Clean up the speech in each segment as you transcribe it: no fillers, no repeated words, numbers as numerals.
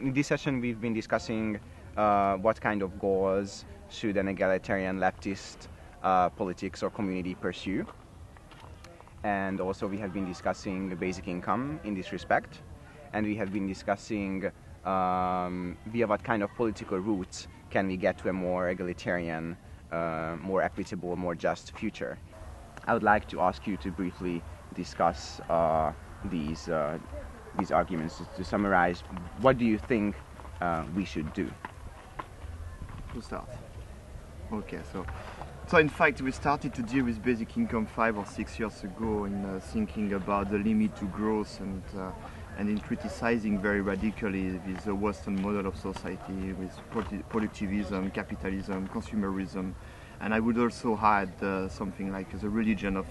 in this session we've been discussing what kind of goals should an egalitarian leftist politics or community pursue. And also we have been discussing basic income in this respect. And we have been discussing via what kind of political routes can we get to a more egalitarian, more equitable, more just future. I would like to ask you to briefly discuss these arguments. To summarize, what do you think we should do? To start. Okay, so in fact we started to deal with basic income 5 or 6 years ago in thinking about the limit to growth and in criticizing very radically this Western model of society with productivism, capitalism, consumerism, and I would also add something like the religion of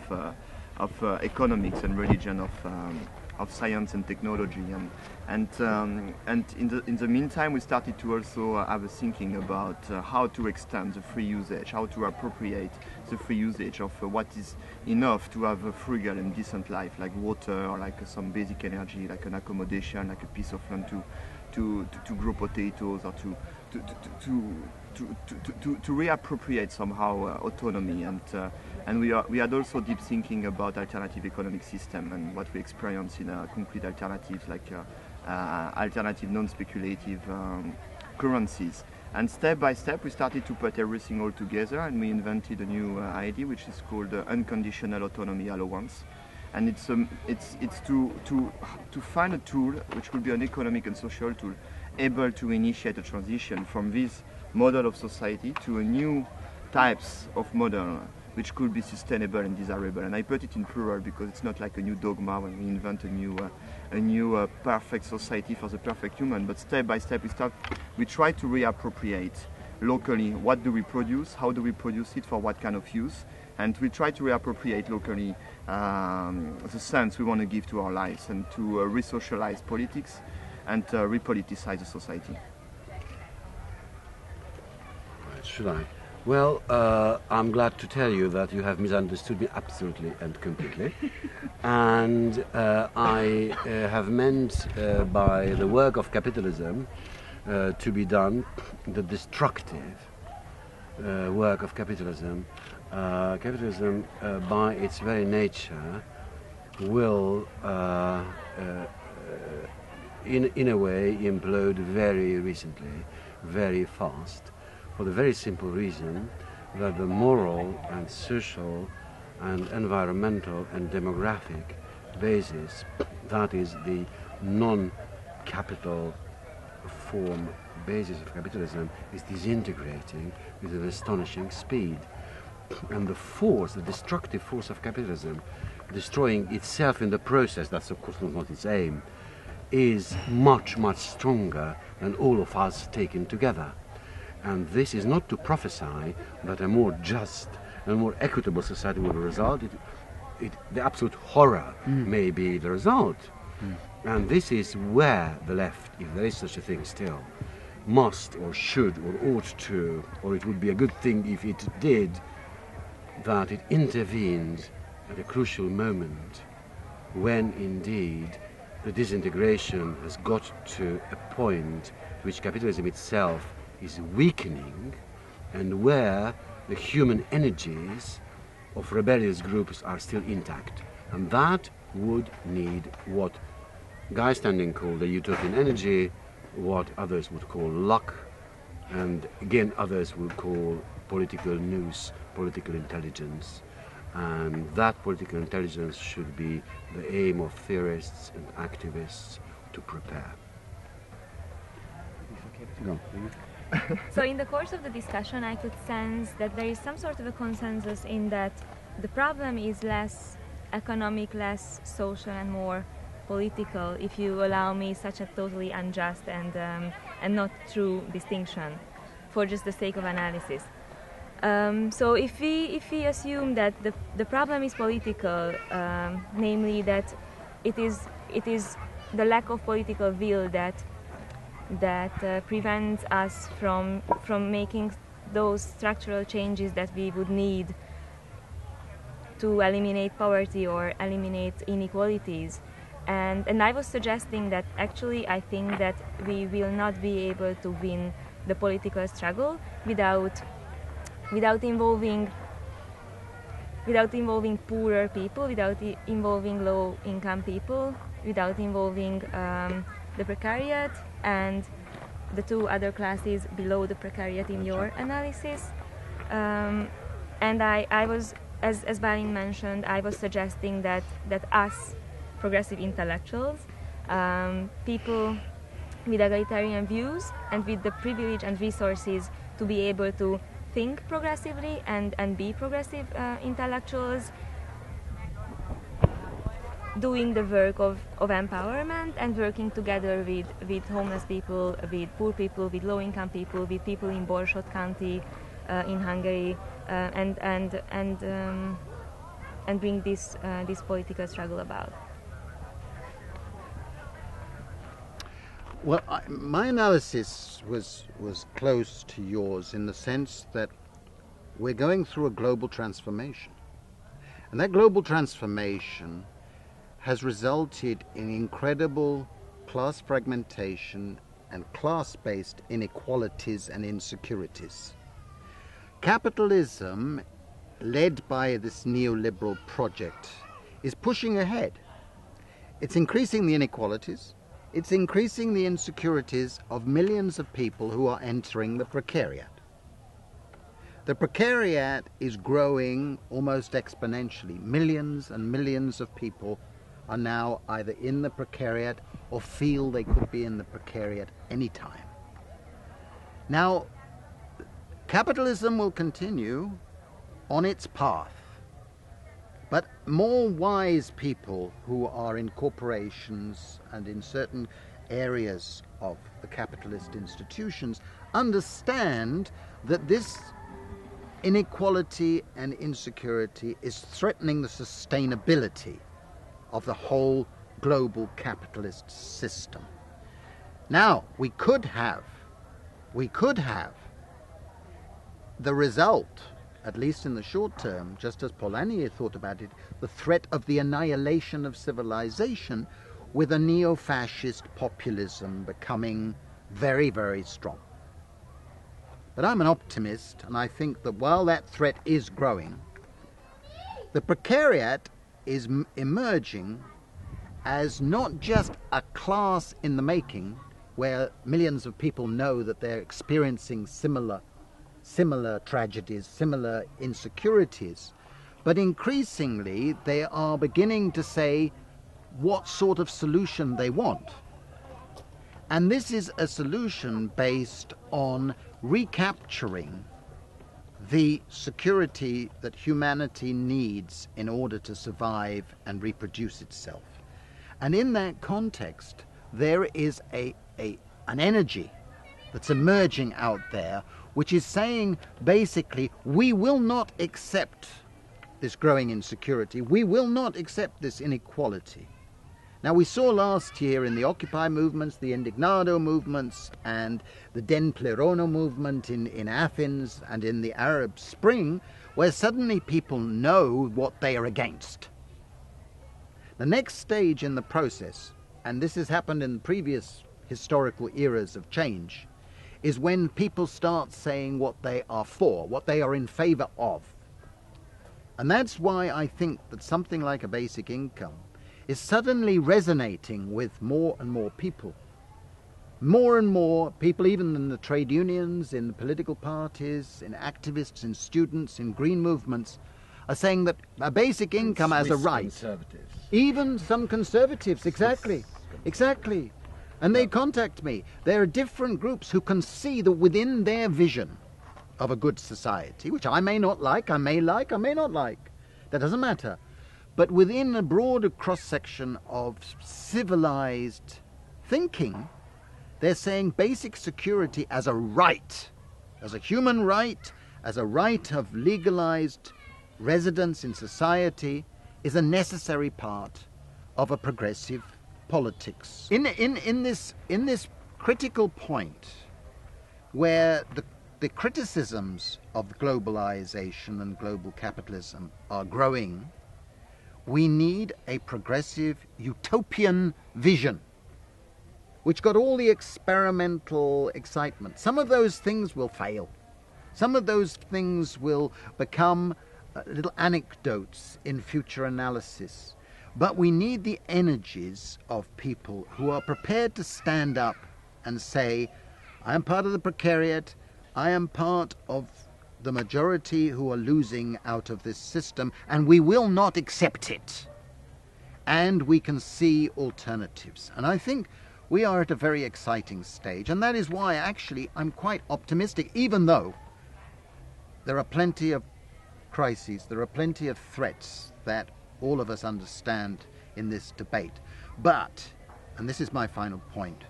economics and religion of science and technology, and in the meantime we started to also have a thinking about how to extend the free usage, how to appropriate the free usage of what is enough to have a frugal and decent life, like water, or like some basic energy, like an accommodation, like a piece of land to grow potatoes, or to reappropriate somehow autonomy, and we had also deep thinking about alternative economic system and what we experience in concrete alternatives like alternative non-speculative currencies. And step by step we started to put everything all together, and we invented a new idea which is called unconditional autonomy allowance. And it's to find a tool which will be an economic and social tool able to initiate a transition from this model of society to a new types of model which could be sustainable and desirable. And I put it in plural because it's not like a new dogma when we invent a new perfect society for the perfect human, but step by step we try to reappropriate locally what do we produce, how do we produce it, for what kind of use, and we try to reappropriate locally the sense we want to give to our lives, and to resocialize politics and repoliticize the society. Should I? Well, I'm glad to tell you that you have misunderstood me absolutely and completely. And I have meant by the work of capitalism to be done, the destructive work of capitalism. Capitalism, by its very nature, will, in a way, implode very recently, very fast, for the very simple reason that the moral and social and environmental and demographic basis, that is the non-capital form basis of capitalism, is disintegrating with an astonishing speed. And the force, the destructive force of capitalism, destroying itself in the process, that's of course not its aim, is much, much stronger than all of us taken together. And this is not to prophesy that a more just and more equitable society will result. The absolute horror may be the result. And this is where the left, if there is such a thing still, must or should or ought to, or it would be a good thing if it did, that it intervened at a crucial moment when indeed the disintegration has got to a point to which capitalism itself is weakening, and where the human energies of rebellious groups are still intact. And that would need what Guy Standing called the Utopean energy, what others would call luck, and again others would call political nous, political intelligence. And that political intelligence should be the aim of theorists and activists to prepare. Go. So in the course of the discussion I could sense that there is some sort of a consensus in that the problem is less economic, less social and more political, if you allow me such a totally unjust and not true distinction for just the sake of analysis. So if we assume that the problem is political, namely that it is the lack of political will that prevents us from making those structural changes that we would need to eliminate poverty or eliminate inequalities, And I was suggesting that actually I think that we will not be able to win the political struggle without involving poorer people, without involving low-income people, without involving the precariat and the two other classes below the precariat in your analysis. And I was, as Balin mentioned, I was suggesting that us, progressive intellectuals, people with egalitarian views and with the privilege and resources to be able to think progressively and be progressive intellectuals, doing the work of empowerment and working together with homeless people, with poor people, with low-income people, with people in Borsod County in Hungary, and bring this political struggle about. Well, my analysis was close to yours in the sense that we're going through a global transformation. And that global transformation has resulted in incredible class fragmentation and class-based inequalities and insecurities. Capitalism, led by this neoliberal project, is pushing ahead. It's increasing the inequalities. It's increasing the insecurities of millions of people who are entering the precariat. The precariat is growing almost exponentially. Millions and millions of people are now either in the precariat or feel they could be in the precariat anytime. Now, capitalism will continue on its path, but more wise people who are in corporations and in certain areas of the capitalist institutions understand that this inequality and insecurity is threatening the sustainability of the whole global capitalist system. Now, we could have the result, at least in the short term, just as Polanyi thought about it, the threat of the annihilation of civilization, with a neo-fascist populism becoming very, very strong. But I'm an optimist, and I think that while that threat is growing, the precariat is emerging as not just a class in the making, where millions of people know that they're experiencing similar tragedies, similar insecurities, but increasingly they are beginning to say what sort of solution they want. And this is a solution based on recapturing the security that humanity needs in order to survive and reproduce itself. And in that context, there is an energy that's emerging out there, which is saying, basically, we will not accept this growing insecurity. We will not accept this inequality. Now, we saw last year in the Occupy movements, the Indignado movements, and the Den Plerono movement in Athens and in the Arab Spring, where suddenly people know what they are against. The next stage in the process, and this has happened in previous historical eras of change, is when people start saying what they are for, what they are in favor of. And that's why I think that something like a basic income is suddenly resonating with more and more people. More and more people, even in the trade unions, in the political parties, in activists, in students, in green movements, are saying that a basic income as a right. Conservatives. Even some conservatives, exactly. And they contact me. There are different groups who can see that within their vision of a good society, which I may not like, I may not like, that doesn't matter, but within a broader cross-section of civilized thinking, they're saying basic security as a right, as a human right, as a right of legalized residence in society, is a necessary part of a progressive politics. In this critical point, where the criticisms of globalization and global capitalism are growing, we need a progressive utopian vision, which got all the experimental excitement. Some of those things will fail. Some of those things will become little anecdotes in future analysis. But we need the energies of people who are prepared to stand up and say, I am part of the precariat, I am part of the majority who are losing out of this system, and we will not accept it. And we can see alternatives. And I think we are at a very exciting stage, and that is why actually I'm quite optimistic, even though there are plenty of crises, there are plenty of threats that all of us understand in this debate. But, and this is my final point,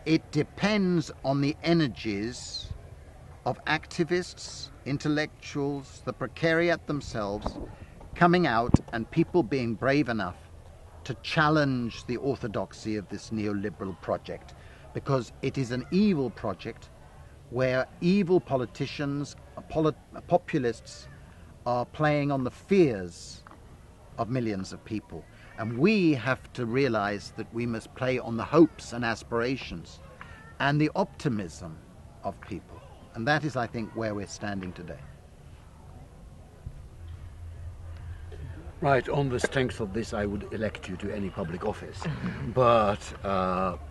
it depends on the energies of activists, intellectuals, the precariat themselves, coming out and people being brave enough to challenge the orthodoxy of this neoliberal project, because it is an evil project where evil politicians, populists, are playing on the fears of millions of people. And we have to realize that we must play on the hopes and aspirations and the optimism of people. And that is, I think, where we're standing today. Right, on the strength of this, I would elect you to any public office. But,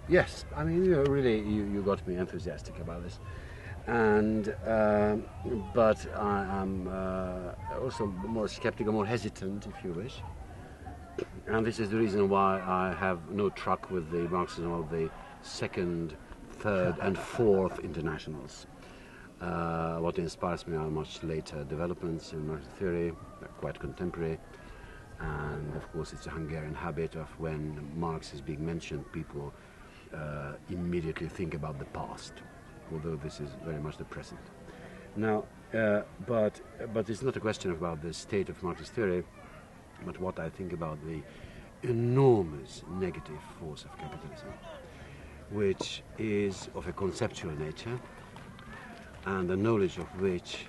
yes, I mean, you got me enthusiastic about this. And, but I am also more skeptical, more hesitant, if you wish. And this is the reason why I have no truck with the Marxism of the second, third and fourth internationals. What inspires me are much later developments in Marxist theory, quite contemporary. And of course it's a Hungarian habit of when Marx is being mentioned, people immediately think about the past, although this is very much the present. Now, but it's not a question about the state of Marxist theory, but what I think about the enormous negative force of capitalism, which is of a conceptual nature, and the knowledge of which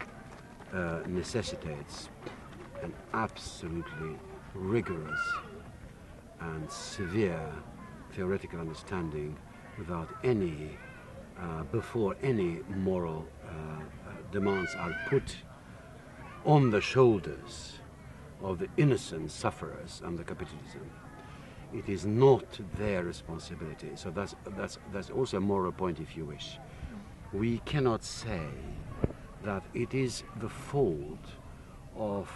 necessitates an absolutely rigorous and severe theoretical understanding without any, before any moral demands are put on the shoulders of the innocent sufferers under capitalism. It is not their responsibility. So that's also a moral point, if you wish. We cannot say that it is the fault of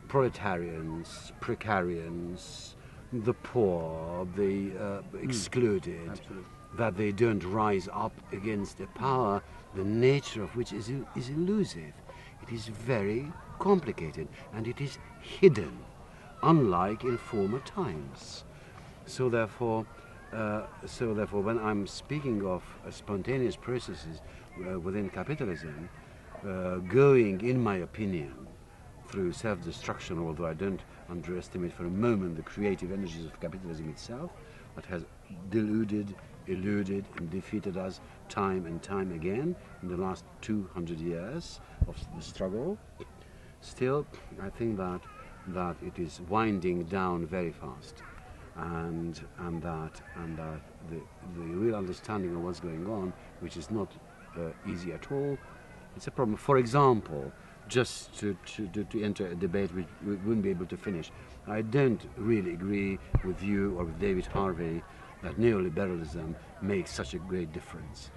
proletarians, precarians, the poor, the excluded, that they don't rise up against a power, the nature of which is elusive. It is very complicated and it is hidden, unlike in former times. So therefore, when I'm speaking of spontaneous processes within capitalism, going, in my opinion, through self-destruction, although I don't underestimate for a moment the creative energies of capitalism itself, that has deluded, eluded and defeated us time and time again in the last 200 years of the struggle. Still, I think that it is winding down very fast, and that the real understanding of what's going on, which is not easy at all, it's a problem. For example, just to enter a debate which we wouldn't be able to finish, I don't really agree with you or with David Harvey that neoliberalism makes such a great difference.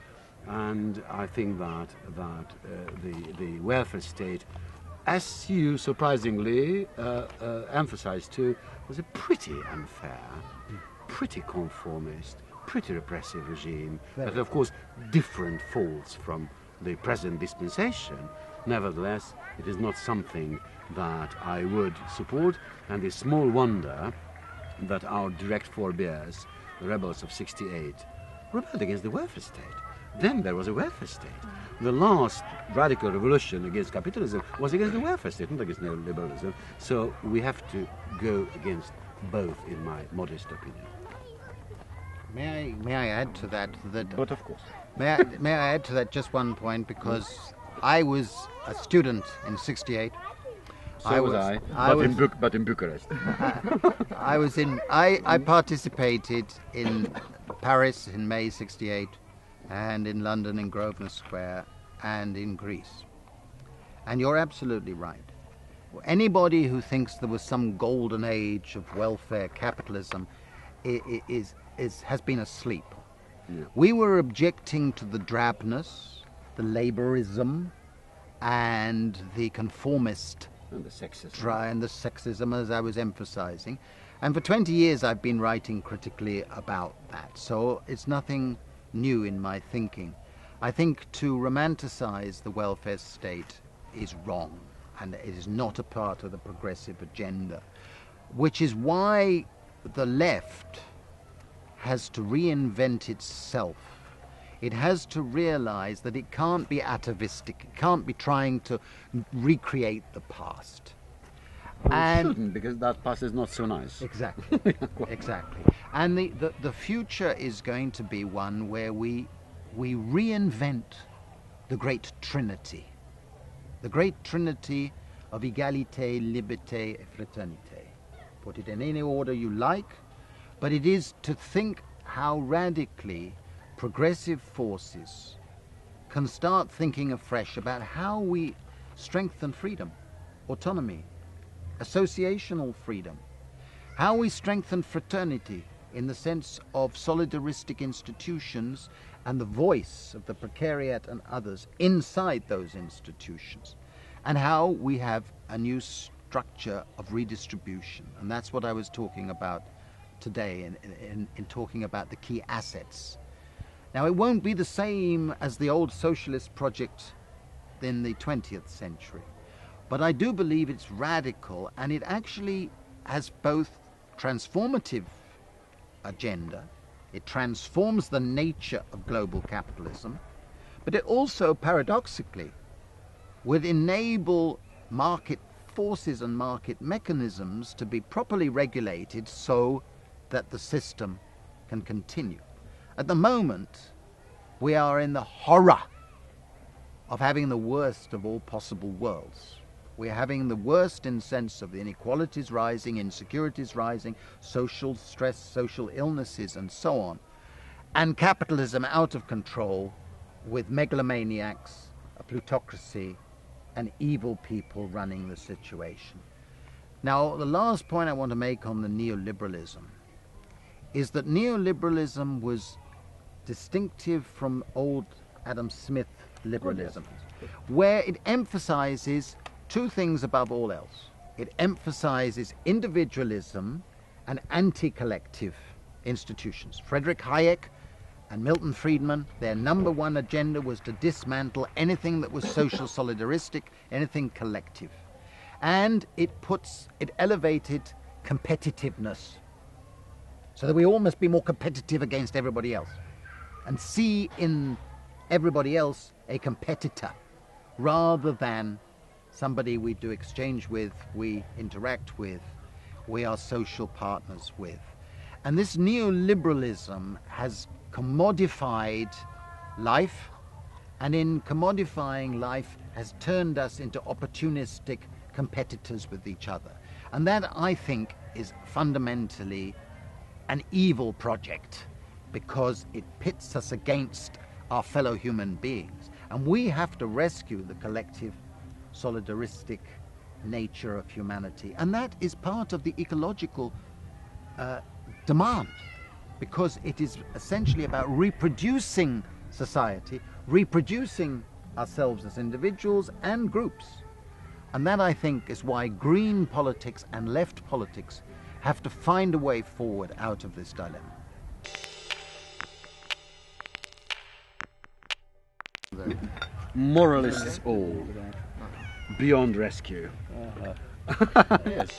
And I think that the welfare state, as you surprisingly emphasized too, was a pretty unfair, pretty conformist, pretty repressive regime, but of course different faults from the present dispensation. Nevertheless, it is not something that I would support, and it's small wonder that our direct forebears, the rebels of '68, rebelled against the welfare state. Then there was a welfare state. The last radical revolution against capitalism was against the welfare state, not against neoliberalism. So we have to go against both, in my modest opinion. May I add to that? But of course. May I add to that just one point, because I was a student in '68, But in Bucharest. I participated in Paris in May '68, and in London in Grosvenor Square, and in Greece. And you're absolutely right. Anybody who thinks there was some golden age of welfare capitalism has been asleep. Yeah. We were objecting to the drabness, the labourism, and the conformist And the sexism. and the sexism, as I was emphasizing. And for 20 years I've been writing critically about that. So it's nothing new in my thinking. I think to romanticize the welfare state is wrong, and it is not a part of the progressive agenda, which is why the left has to reinvent itself. It has to realize that it can't be atavistic, it can't be trying to recreate the past. Well, it shouldn't, because that past is not so nice. Exactly, exactly. And the future is going to be one where we reinvent the great trinity. The great trinity of égalité, liberté, et fraternité. Put it in any order you like, but it is to think how radically progressive forces can start thinking afresh about how we strengthen freedom, autonomy, associational freedom, how we strengthen fraternity in the sense of solidaristic institutions and the voice of the precariat and others inside those institutions, and how we have a new structure of redistribution. And that's what I was talking about today in talking about the key assets. Now, it won't be the same as the old socialist project in the 20th century, but I do believe it's radical, and it actually has both transformative agenda. It transforms the nature of global capitalism, but it also, paradoxically, would enable market forces and market mechanisms to be properly regulated so that the system can continue. At the moment, we are in the horror of having the worst of all possible worlds. We're having the worst in the sense of the inequalities rising, insecurities rising, social stress, social illnesses, and so on. And capitalism out of control with megalomaniacs, a plutocracy, and evil people running the situation. Now, the last point I want to make on the neoliberalism is that neoliberalism was distinctive from old Adam Smith liberalism, where it emphasizes two things above all else. It emphasizes individualism and anti-collective institutions. Friedrich Hayek and Milton Friedman, their number one agenda was to dismantle anything that was social solidaristic, anything collective. And it elevated competitiveness, so that we all must be more competitive against everybody else, and see in everybody else a competitor, rather than somebody we do exchange with, we interact with, we are social partners with. And this neoliberalism has commodified life, and in commodifying life has turned us into opportunistic competitors with each other. And that, I think, is fundamentally an evil project, because it pits us against our fellow human beings. And we have to rescue the collective, solidaristic nature of humanity. And that is part of the ecological demand, because it is essentially about reproducing society, reproducing ourselves as individuals and groups. And that, I think, is why green politics and left politics have to find a way forward out of this dilemma. Moralists all, beyond rescue. Yes.